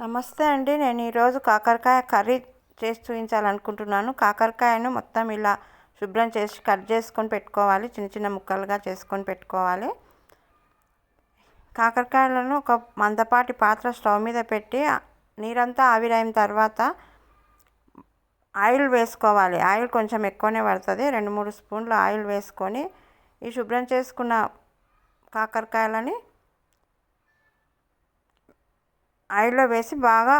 నమస్తే అండి. నేను ఈరోజు కాకరకాయ కర్రీ చేసి చూపించాలనుకుంటున్నాను. కాకరకాయను మొత్తం ఇలా శుభ్రం చేసి కట్ చేసుకొని పెట్టుకోవాలి. చిన్న చిన్న ముక్కలుగా చేసుకొని పెట్టుకోవాలి. కాకరకాయలను ఒక మందపాటి పాత్ర స్టవ్ మీద పెట్టి నీరంతా ఆవిరైన తర్వాత ఆయిల్ వేసుకోవాలి. ఆయిల్ కొంచెం ఎక్కువనే పడుతుంది. 2-3 స్పూన్ల ఆయిల్ వేసుకొని ఈ శుభ్రం చేసుకున్న కాకరకాయలని ఆయిల్లో వేసి బాగా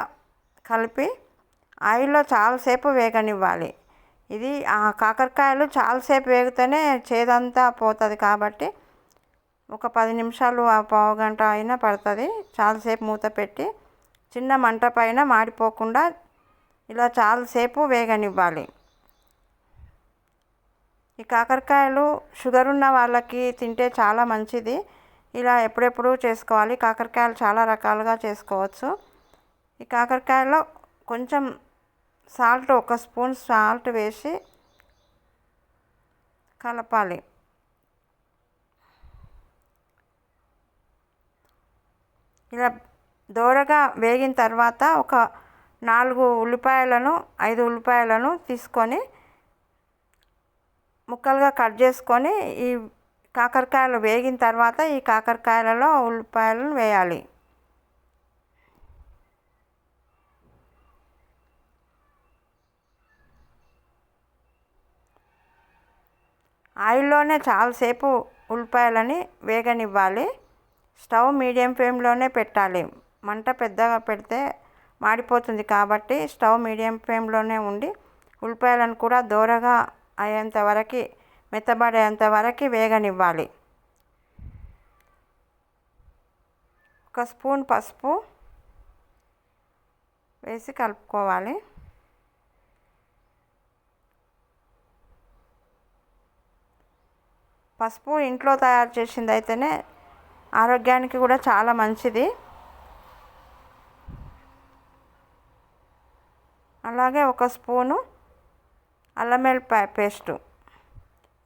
కలిపి ఆయిల్లో చాలాసేపు వేగనివ్వాలి. ఇది ఆ కాకరకాయలు చాలాసేపు వేగితేనే చేదంతా పోతుంది కాబట్టి ఒక 10 నిమిషాలు పావుగంట అయినా పడుతుంది. చాలాసేపు మూత పెట్టి చిన్న మంట పైన మాడిపోకుండా ఇలా చాలాసేపు వేగనివ్వాలి. ఈ కాకరకాయలు షుగర్ ఉన్న వాళ్ళకి తింటే చాలా మంచిది. ఇలా ఎప్పుడెప్పుడు చేసుకోవాలి. కాకరకాయలు చాలా రకాలుగా చేసుకోవచ్చు. ఈ కాకరకాయలో కొంచెం సాల్ట్, 1 స్పూన్ సాల్ట్ వేసి కలపాలి. ఇలా దోరగా వేగిన తర్వాత ఒక 5 ఉల్లిపాయలను తీసుకొని ముక్కలుగా కట్ చేసుకొని ఈ కాకరకాయలు వేగిన తర్వాత ఈ కాకరకాయలలో ఉల్లిపాయలను వేయాలి. ఆయిల్లోనే చాలాసేపు ఉల్లిపాయలని వేగనివ్వాలి. స్టవ్ మీడియం ఫ్లేమ్లోనే పెట్టాలి. మంట పెద్దగా పెడితే మాడిపోతుంది కాబట్టి స్టవ్ మీడియం ఫ్లేమ్లోనే ఉండి ఉల్లిపాయలను కూడా దోరగా అయ్యేంత వరకు మెత్తబడేంత వరకు వేగనివ్వాలి. 1 స్పూన్ పసుపు వేసి కలుపుకోవాలి. పసుపు ఇంట్లో తయారు చేసింది అయితేనే ఆరోగ్యానికి కూడా చాలా మంచిది. అలాగే 1 స్పూను అల్లం వెల్లుల్లి పేస్టు,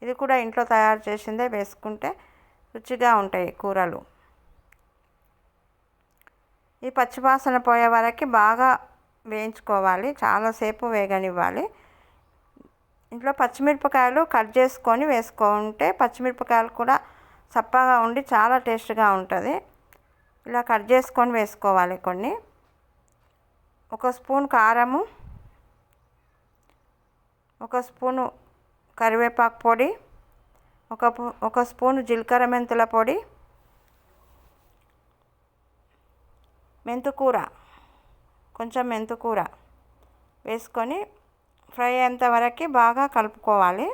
ఇది కూడా ఇంట్లో తయారు చేసిందే వేసుకుంటే రుచిగా ఉంటాయి కూరలు. ఈ పచ్చివాసన పోయే వరకు బాగా వేయించుకోవాలి. చాలాసేపు వేగనివ్వాలి. ఇంట్లో పచ్చిమిరపకాయలు కట్ చేసుకొని వేసుకుంటే పచ్చిమిరపకాయలు కూడా చప్పగా ఉండి చాలా టేస్ట్గా ఉంటుంది. ఇలా కట్ చేసుకొని వేసుకోవాలి. 1 స్పూన్ కారము, 1 స్పూను కరివేపాకు పొడి, 1 స్పూను జీలకర్ర మెంతుల పొడి, కొంచెం మెంతుకూర వేసుకొని ఫ్రై అయ్యేంత వరకు బాగా కలుపుకోవాలి.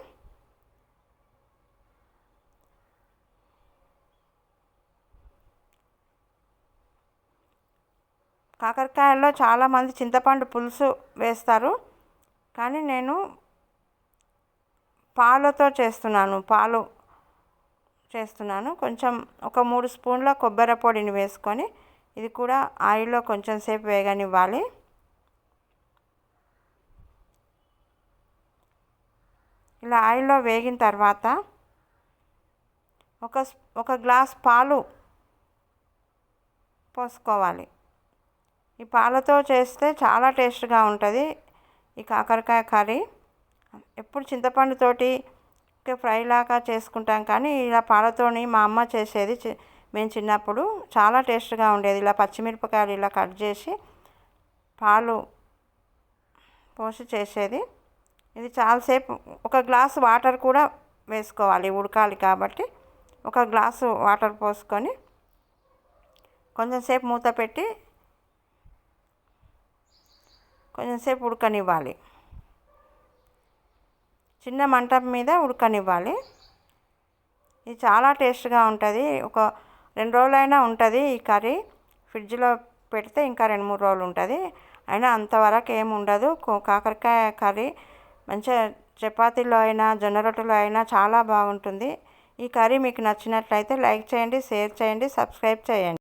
కాకరకాయల్లో చాలామంది చింతపండు పులుసు వేస్తారు, కానీ నేను పాలు చేస్తున్నాను. కొంచెం ఒక 3 స్పూన్ల కొబ్బరి పొడిని వేసుకొని ఇది కూడా ఆయిల్లో కొంచెం సేపు వేగనివ్వాలి. ఇలా ఆయిల్లో వేగిన తర్వాత ఒక గ్లాస్ పాలు పోసుకోవాలి. ఈ పాలతో చేస్తే చాలా టేస్ట్గా ఉంటుంది ఈ కాకరకాయ కర్రీ. ఎప్పుడు చింతపండుతోటి ఫ్రై లాగా చేసుకుంటాం, కానీ ఇలా పాలతోని మా అమ్మ చేసేది మేము చిన్నప్పుడు చాలా టేస్ట్గా ఉండేది. ఇలా పచ్చిమిరపకాయలు ఇలా కట్ చేసి పాలు పోసి చేసేది. ఇది చాలాసేపు 1 గ్లాసు వాటర్ కూడా వేసుకోవాలి, ఉడకాలి కాబట్టి 1 గ్లాసు వాటర్ పోసుకొని కొంచెంసేపు మూత పెట్టి కొంచెంసేపు ఉడకనివ్వాలి. చిన్న మంట మీద ఉడకనివ్వాలి. ఇది చాలా టేస్ట్గా ఉంటుంది. ఒక 2 రోజులైనా ఉంటుంది ఈ కర్రీ. ఫ్రిడ్జ్లో పెడితే ఇంకా 2-3 రోజులు ఉంటుంది. అయినా అంతవరకు ఏమి ఉండదు. కాకరకాయ కర్రీ మంచిగా చపాతీలో అయినా జొన్న రొట్టెలో అయినా చాలా బాగుంటుంది. ఈ కర్రీ మీకు నచ్చినట్లయితే లైక్ చేయండి, షేర్ చేయండి, సబ్స్క్రైబ్ చేయండి.